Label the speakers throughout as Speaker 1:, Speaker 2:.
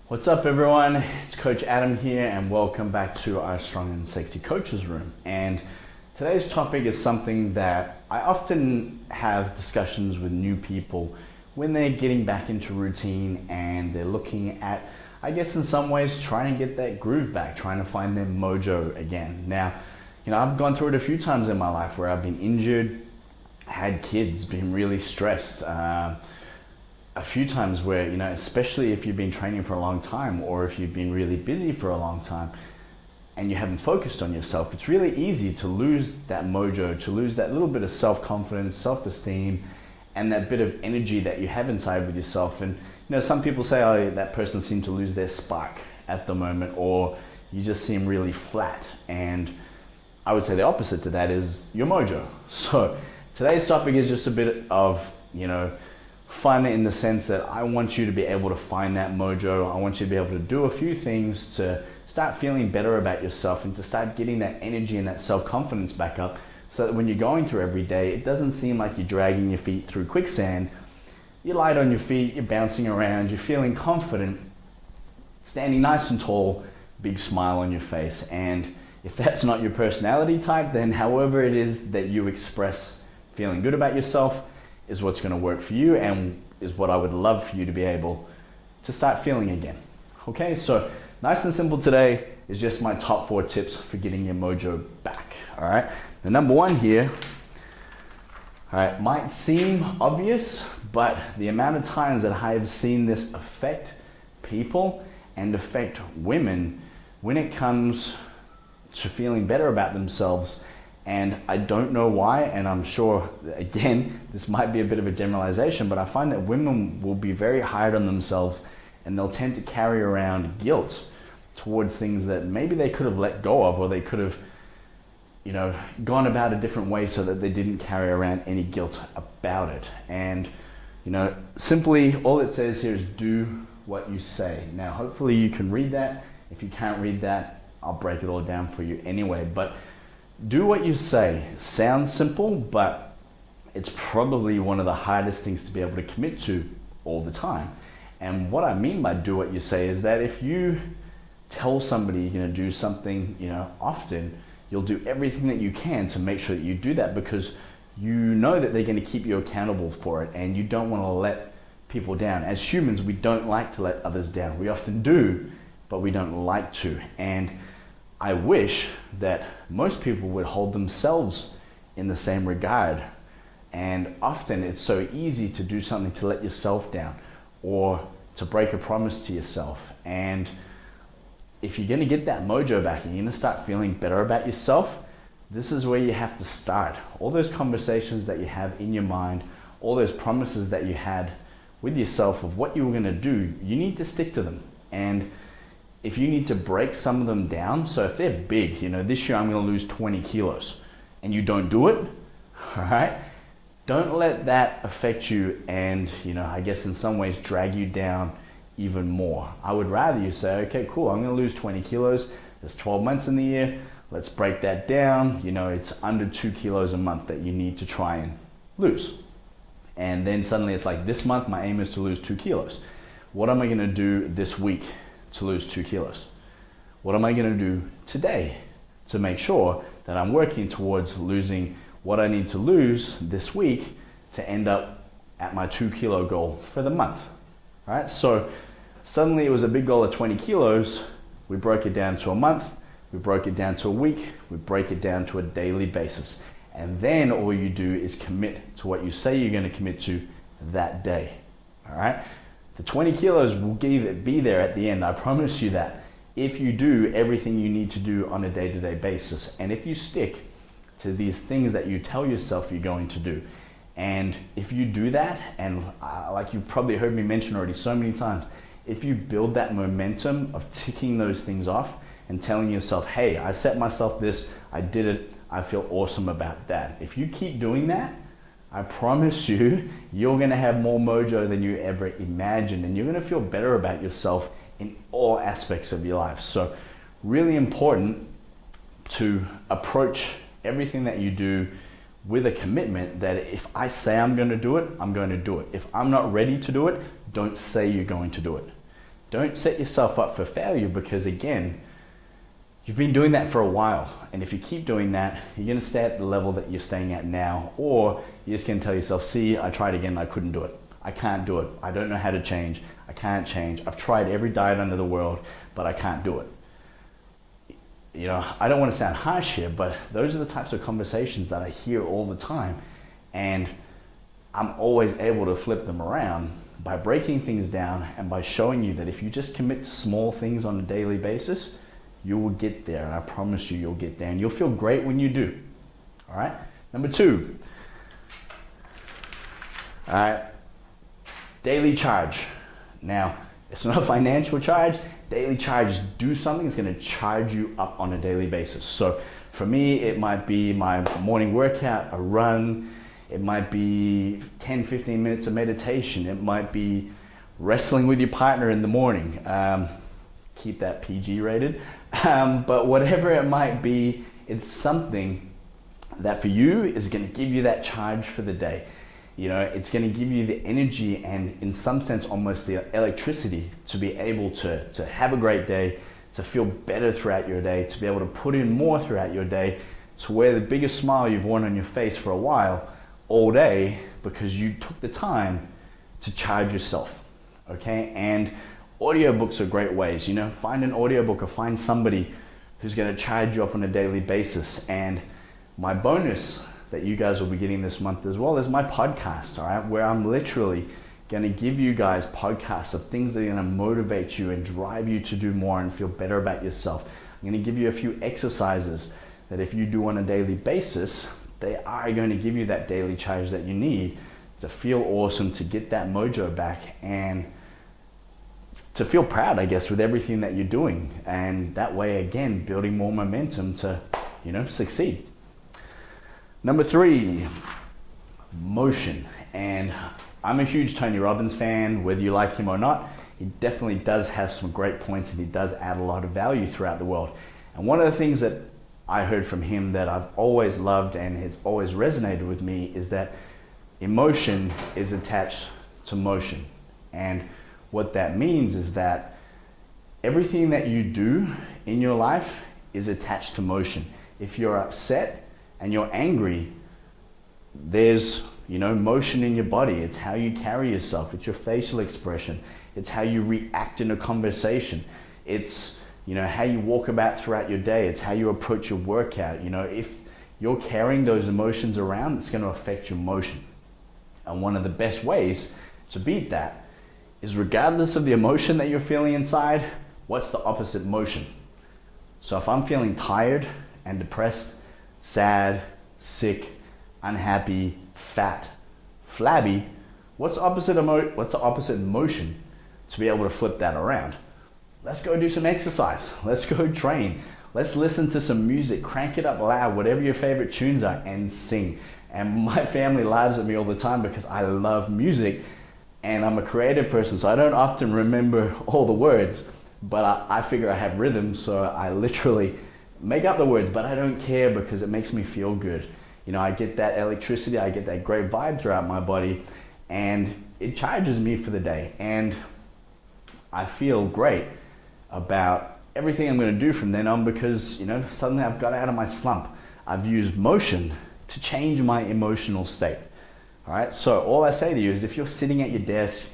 Speaker 1: What's up, everyone? It's Coach Adam here, and welcome back to our Strong and Sexy Coaches Room. And today's topic is something that I often have discussions with new people when they're getting back into routine and they're looking at, I guess in some ways, trying to get that groove back, trying to find their mojo again. Now, I've gone through it a few times in my life where I've been injured, had kids, been really stressed. A few times where, especially if you've been training for a long time or if you've been really busy for a long time and you haven't focused on yourself, it's really easy to lose that mojo, to lose that little bit of self-confidence, self-esteem, and that bit of energy that you have inside with yourself. And, some people say, oh, that person seemed to lose their spark at the moment, or you just seem really flat. And I would say the opposite to that is your mojo. So today's topic is just a bit of, fun in the sense that I want you to be able to find that mojo. I want you to be able to do a few things to start feeling better about yourself and to start getting that energy and that self-confidence back up, so that when you're going through every day, it doesn't seem like you're dragging your feet through quicksand. You're light on your feet, you're bouncing around, you're feeling confident, standing nice and tall, big smile on your face. And if that's not your personality type, then however it is that you express feeling good about yourself is what's going to work for you, and is what I would love for you to be able to start feeling again. Okay, so nice and simple today is just my top 4 tips for getting your mojo back. All right, the number one here, all right, might seem obvious, but the amount of times that I have seen this affect people and affect women when it comes to feeling better about themselves. And I don't know why, and I'm sure, again, this might be a bit of a generalization, but I find that women will be very hard on themselves and they'll tend to carry around guilt towards things that maybe they could have let go of, or they could have, gone about a different way so that they didn't carry around any guilt about it. And, simply all it says here is do what you say. Now, hopefully you can read that. If you can't read that, I'll break it all down for you anyway. But do what you say. Sounds simple, but it's probably one of the hardest things to be able to commit to all the time. And what I mean by do what you say is that if you tell somebody you're going to do something, often, you'll do everything that you can to make sure that you do that, because you know that they're going to keep you accountable for it, and you don't want to let people down. As humans, we don't like to let others down. We often do, but we don't like to. And I wish that most people would hold themselves in the same regard. And often it's so easy to do something to let yourself down or to break a promise to yourself. And if you're going to get that mojo back and you're going to start feeling better about yourself, this is where you have to start. All those conversations that you have in your mind, all those promises that you had with yourself of what you were going to do, you need to stick to them. And if you need to break some of them down, so if they're big, this year I'm going to lose 20 kilos, and you don't do it, all right, don't let that affect you and, I guess in some ways drag you down even more. I would rather you say, okay, cool, I'm going to lose 20 kilos. There's 12 months in the year. Let's break that down. It's under 2 kilos a month that you need to try and lose. And then suddenly it's like, this month my aim is to lose 2 kilos. What am I going to do this week to lose 2 kilos? What am I going to do today to make sure that I'm working towards losing what I need to lose this week to end up at my 2 kilo goal for the month? All right, so suddenly it was a big goal of 20 kilos. We broke it down to a month, we broke it down to a week, we break it down to a daily basis. And then all you do is commit to what you say you're going to commit to that day. All right, the 20 kilos will be there at the end. I promise you that, if you do everything you need to do on a day-to-day basis. And if you stick to these things that you tell yourself you're going to do. And if you do that, and like you've probably heard me mention already so many times, if you build that momentum of ticking those things off and telling yourself, hey, I set myself this, I did it, I feel awesome about that. If you keep doing that, I promise you, you're going to have more mojo than you ever imagined, and you're going to feel better about yourself in all aspects of your life. So really important to approach everything that you do with a commitment that if I say I'm going to do it, I'm going to do it. If I'm not ready to do it, don't say you're going to do it. Don't set yourself up for failure, because again, you've been doing that for a while. And if you keep doing that, you're going to stay at the level that you're staying at now, or you're just going to tell yourself, see, I tried again, I couldn't do it. I can't do it. I don't know how to change. I can't change. I've tried every diet under the world, but I can't do it. You know, I don't want to sound harsh here, but those are the types of conversations that I hear all the time. And I'm always able to flip them around by breaking things down and by showing you that if you just commit to small things on a daily basis, you will get there. And I promise you, you'll get there. And you'll feel great when you do. All right? Number 2. All right. Daily charge. Now, it's not a financial charge. Daily charge, do something that's going to charge you up on a daily basis. So for me, it might be my morning workout, a run. It might be 10-15 minutes of meditation. It might be wrestling with your partner in the morning. Keep that PG rated. But whatever it might be, it's something that for you is going to give you that charge for the day. You know, it's going to give you the energy and, in some sense, almost the electricity to be able to have a great day, to feel better throughout your day, to be able to put in more throughout your day, to wear the biggest smile you've worn on your face for a while, all day, because you took the time to charge yourself. Okay? And audiobooks are great ways. You know, find an audiobook or find somebody who's going to charge you up on a daily basis. And my bonus that you guys will be getting this month as well is my podcast, all right, where I'm literally going to give you guys podcasts of things that are going to motivate you and drive you to do more and feel better about yourself. I'm going to give you a few exercises that if you do on a daily basis, they are going to give you that daily charge that you need to feel awesome, to get that mojo back, and to feel proud, I guess, with everything that you're doing. And that way, again, building more momentum to, you know, succeed. Number 3, motion. And I'm a huge Tony Robbins fan, whether you like him or not. He definitely does have some great points, and he does add a lot of value throughout the world. And one of the things that I heard from him that I've always loved and has always resonated with me is that emotion is attached to motion. And what that means is that everything that you do in your life is attached to motion. If you're upset and you're angry, there's, you know, motion in your body. It's how you carry yourself. It's your facial expression. It's how you react in a conversation. It's, you know, how you walk about throughout your day. It's how you approach your workout. You know, if you're carrying those emotions around, it's going to affect your motion. And one of the best ways to beat that is, regardless of the emotion that you're feeling inside, what's the opposite motion? So if I'm feeling tired and depressed, sad, sick, unhappy, fat, flabby, what's the opposite motion to be able to flip that around? Let's go do some exercise. Let's go train. Let's listen to some music, crank it up loud, whatever your favorite tunes are, and sing. And my family laughs at me all the time because I love music and I'm a creative person, so I don't often remember all the words, but I figure I have rhythm, so I literally make up the words, but I don't care because it makes me feel good. You know, I get that electricity, I get that great vibe throughout my body, and it charges me for the day. And I feel great about everything I'm going to do from then on because, you know, suddenly I've got out of my slump. I've used motion to change my emotional state. All right, so all I say to you is, if you're sitting at your desk,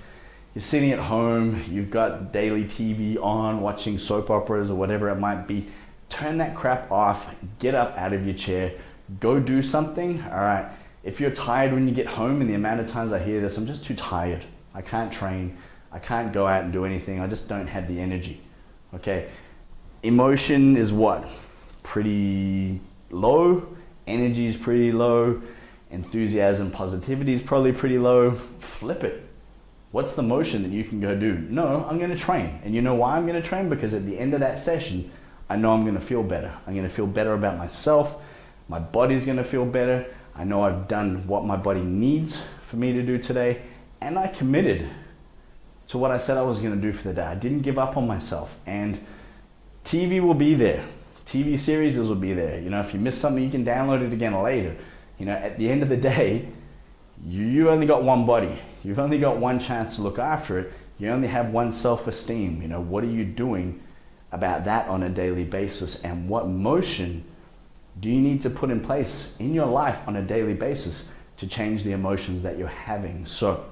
Speaker 1: you're sitting at home, you've got daily TV on, watching soap operas or whatever it might be, turn that crap off, get up out of your chair, go do something. All right, if you're tired when you get home, and the amount of times I hear this, I'm just too tired, I can't train, I can't go out and do anything, I just don't have the energy. Okay, emotion is what? Pretty low, energy is pretty low, enthusiasm, positivity is probably pretty low. Flip it. What's the motion that you can go do? No, I'm going to train. And you know why I'm going to train? Because at the end of that session, I know I'm going to feel better. I'm going to feel better about myself. My body's going to feel better. I know I've done what my body needs for me to do today. And I committed to what I said I was going to do for the day. I didn't give up on myself. And TV will be there. TV series will be there. You know, if you miss something, you can download it again later. You know, at the end of the day, you only got one body. You've only got one chance to look after it. You only have one self-esteem. You know, what are you doing about that on a daily basis? And what motion do you need to put in place in your life on a daily basis to change the emotions that you're having? So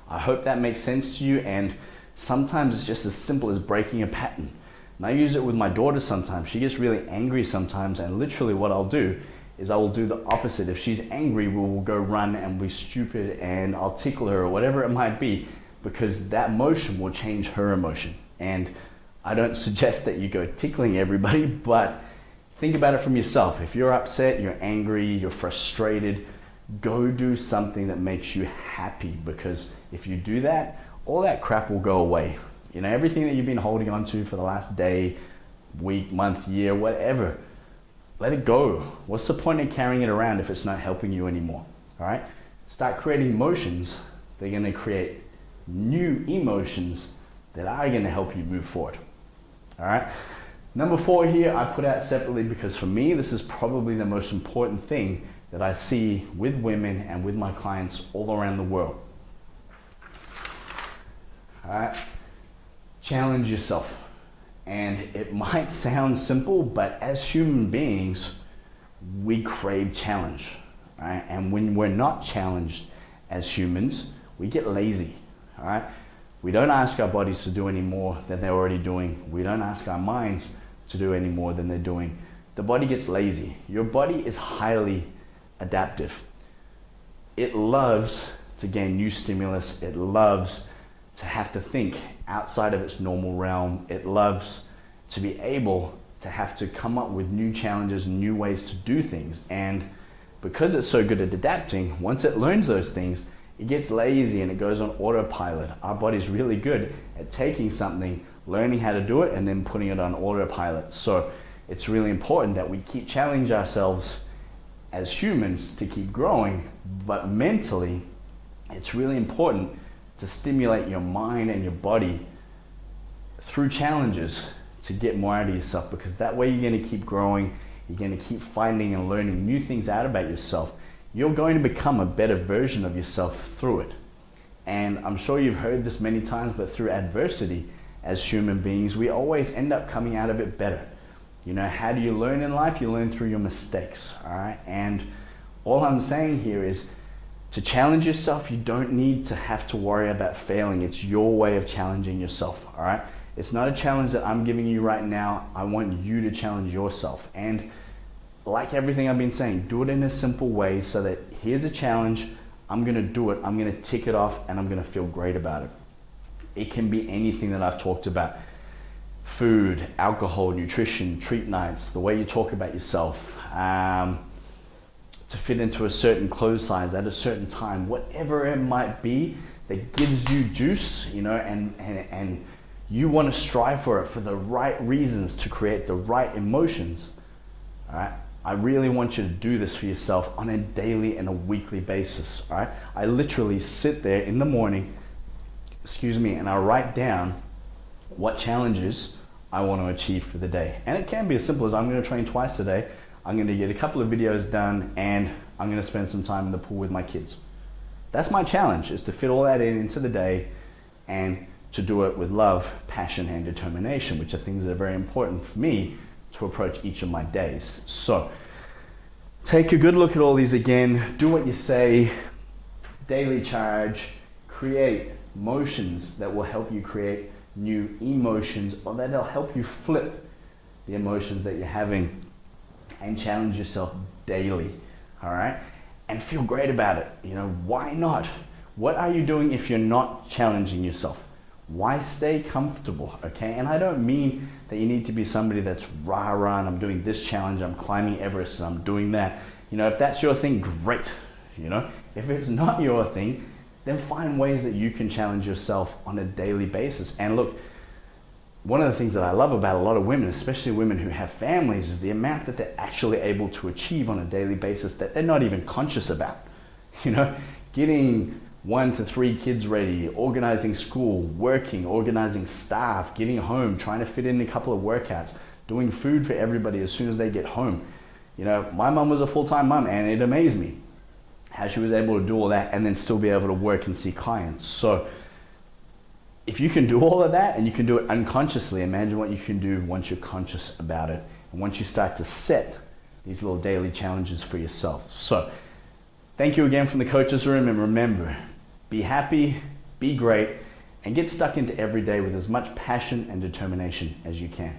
Speaker 1: I hope that makes sense to you. And sometimes it's just as simple as breaking a pattern. And I use it with my daughter sometimes. She gets really angry sometimes, and literally what I'll do is I will do the opposite. If she's angry, we will go run and be stupid, and I'll tickle her or whatever it might be, because that motion will change her emotion. And I don't suggest that you go tickling everybody, but think about it from yourself. If you're upset, you're angry, you're frustrated, go do something that makes you happy, because if you do that, all that crap will go away. You know, everything that you've been holding on to for the last day, week, month, year, whatever, let it go. What's the point of carrying it around if it's not helping you anymore? All right? Start creating emotions. They're going to create new emotions that are going to help you move forward. All right? Number 4 here, I put out separately because for me, this is probably the most important thing that I see with women and with my clients all around the world. All right? Challenge yourself. And it might sound simple, but as human beings, we crave challenge. Right? And when we're not challenged as humans, we get lazy. All right? We don't ask our bodies to do any more than they're already doing. We don't ask our minds to do any more than they're doing. The body gets lazy. Your body is highly adaptive. It loves to gain new stimulus. It loves to have to think outside of its normal realm. It loves to be able to have to come up with new challenges, new ways to do things. And because it's so good at adapting, once it learns those things, it gets lazy and it goes on autopilot. Our body's really good at taking something, learning how to do it, and then putting it on autopilot. So it's really important that we keep challenging ourselves as humans to keep growing, but mentally, it's really important to stimulate your mind and your body through challenges to get more out of yourself, because that way you're going to keep growing, you're going to keep finding and learning new things out about yourself. You're going to become a better version of yourself through it. And I'm sure you've heard this many times, but through adversity, as human beings, we always end up coming out of it better. You know, how do you learn in life? You learn through your mistakes, all right? And all I'm saying here is to challenge yourself, you don't need to have to worry about failing. It's your way of challenging yourself, all right? It's not a challenge that I'm giving you right now. I want you to challenge yourself. And like everything I've been saying, do it in a simple way so that here's a challenge, I'm gonna do it, I'm gonna tick it off, and I'm gonna feel great about it. It can be anything that I've talked about. Food, alcohol, nutrition, treat nights, the way you talk about yourself, to fit into a certain clothes size at a certain time, whatever it might be that gives you juice, you know, and you want to strive for it for the right reasons to create the right emotions. All right, I really want you to do this for yourself on a daily and a weekly basis. All right, I literally sit there in the morning, and I write down what challenges I want to achieve for the day. And it can be as simple as I'm going to train twice a day, I'm going to get a couple of videos done, and I'm going to spend some time in the pool with my kids. That's my challenge, is to fit all that into the day and to do it with love, passion, and determination, which are things that are very important for me to approach each of my days. So take a good look at all these again, do what you say, daily charge, create motions that will help you create new emotions, or that'll help you flip the emotions that you're having, and challenge yourself daily, all right? And feel great about it. You know, why not? What are you doing if you're not challenging yourself? Why stay comfortable, okay? And I don't mean that you need to be somebody that's rah-rah, and I'm doing this challenge, I'm climbing Everest, and I'm doing that. You know, if that's your thing, great, you know? If it's not your thing, then find ways that you can challenge yourself on a daily basis. And look, one of the things that I love about a lot of women, especially women who have families, is the amount that they're actually able to achieve on a daily basis that they're not even conscious about. You know, getting 1 to 3 kids ready, organizing school, working, organizing staff, getting home, trying to fit in a couple of workouts, doing food for everybody as soon as they get home. You know, my mom was a full-time mom, and it amazed me how she was able to do all that and then still be able to work and see clients. So if you can do all of that and you can do it unconsciously, imagine what you can do once you're conscious about it and once you start to set these little daily challenges for yourself. So thank you again from the coach's room, and remember, be happy, be great, and get stuck into every day with as much passion and determination as you can.